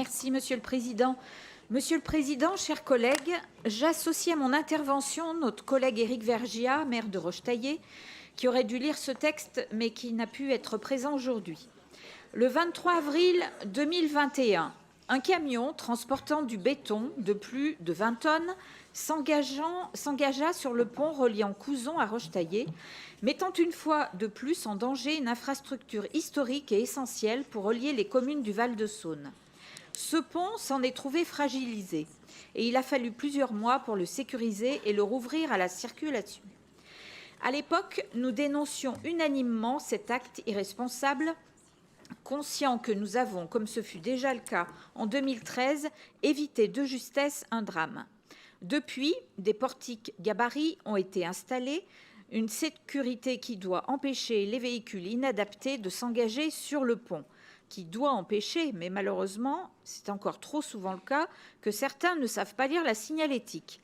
Merci, Monsieur le Président. Monsieur le Président, chers collègues, j'associe à mon intervention notre collègue Éric Vergiat, maire de Rochetaillé, qui aurait dû lire ce texte, mais qui n'a pu être présent aujourd'hui. Le 23 avril 2021, un camion transportant du béton de plus de 20 tonnes s'engagea sur le pont reliant Couzon à Rochetaillé, mettant une fois de plus en danger une infrastructure historique et essentielle pour relier les communes du Val-de-Saône. Ce pont s'en est trouvé fragilisé et il a fallu plusieurs mois pour le sécuriser et le rouvrir à la circulation. À l'époque, nous dénoncions unanimement cet acte irresponsable, conscients que nous avons, comme ce fut déjà le cas en 2013, évité de justesse un drame. Depuis, des portiques gabarits ont été installés, une sécurité qui doit empêcher les véhicules inadaptés de s'engager sur le pont, qui doit empêcher, mais malheureusement, c'est encore trop souvent le cas, que certains ne savent pas lire la signalétique.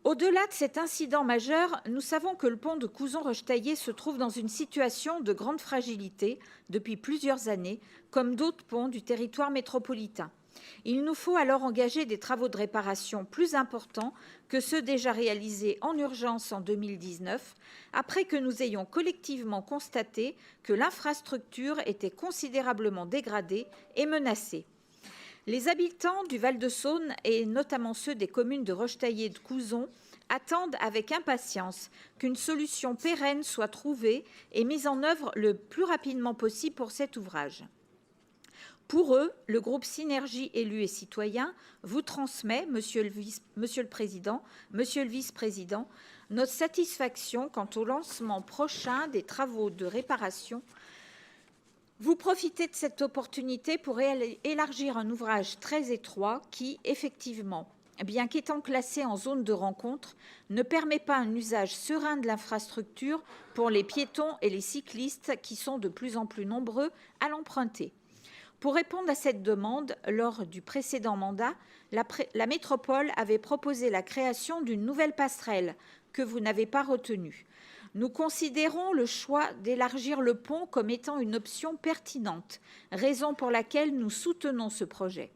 Au-delà de cet incident majeur, nous savons que le pont de Couzon-Rochetaillé se trouve dans une situation de grande fragilité depuis plusieurs années, comme d'autres ponts du territoire métropolitain. Il nous faut alors engager des travaux de réparation plus importants que ceux déjà réalisés en urgence en 2019, après que nous ayons collectivement constaté que l'infrastructure était considérablement dégradée et menacée. Les habitants du Val-de-Saône, et notamment ceux des communes de Rochetaillé et de Couzon, attendent avec impatience qu'une solution pérenne soit trouvée et mise en œuvre le plus rapidement possible pour cet ouvrage. Pour eux, le groupe Synergie élus et citoyens vous transmet, Monsieur le Président, Monsieur le Vice-président, notre satisfaction quant au lancement prochain des travaux de réparation. Vous profitez de cette opportunité pour élargir un ouvrage très étroit qui, effectivement, bien qu'étant classé en zone de rencontre, ne permet pas un usage serein de l'infrastructure pour les piétons et les cyclistes qui sont de plus en plus nombreux à l'emprunter. Pour répondre à cette demande, lors du précédent mandat, la métropole avait proposé la création d'une nouvelle passerelle que vous n'avez pas retenue. Nous considérons le choix d'élargir le pont comme étant une option pertinente, raison pour laquelle nous soutenons ce projet.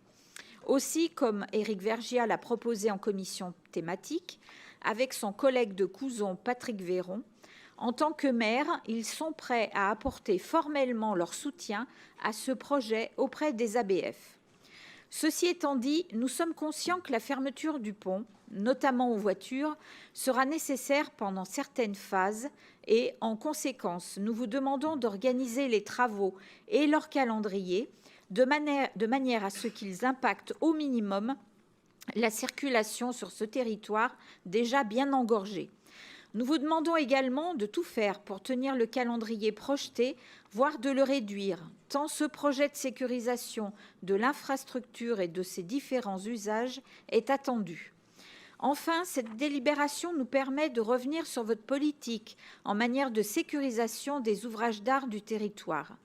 Aussi, comme Éric Vergiat l'a proposé en commission thématique, avec son collègue de Couzon, Patrick Véron, en tant que maire, ils sont prêts à apporter formellement leur soutien à ce projet auprès des ABF. Ceci étant dit, nous sommes conscients que la fermeture du pont, notamment aux voitures, sera nécessaire pendant certaines phases et, en conséquence, nous vous demandons d'organiser les travaux et leur calendrier de manière à ce qu'ils impactent au minimum la circulation sur ce territoire déjà bien engorgé. Nous vous demandons également de tout faire pour tenir le calendrier projeté, voire de le réduire, tant ce projet de sécurisation de l'infrastructure et de ses différents usages est attendu. Enfin, cette délibération nous permet de revenir sur votre politique en matière de sécurisation des ouvrages d'art du territoire.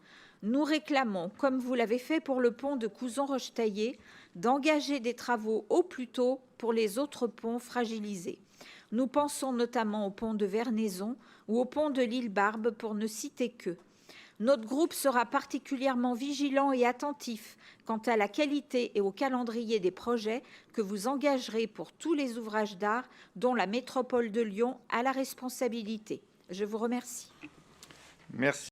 Nous réclamons, comme vous l'avez fait pour le pont de Couzon-Rochetaillé, d'engager des travaux au plus tôt pour les autres ponts fragilisés. Nous pensons notamment au pont de Vernaison ou au pont de l'île Barbe, pour ne citer que. Notre groupe sera particulièrement vigilant et attentif quant à la qualité et au calendrier des projets que vous engagerez pour tous les ouvrages d'art dont la métropole de Lyon a la responsabilité. Je vous remercie. Merci.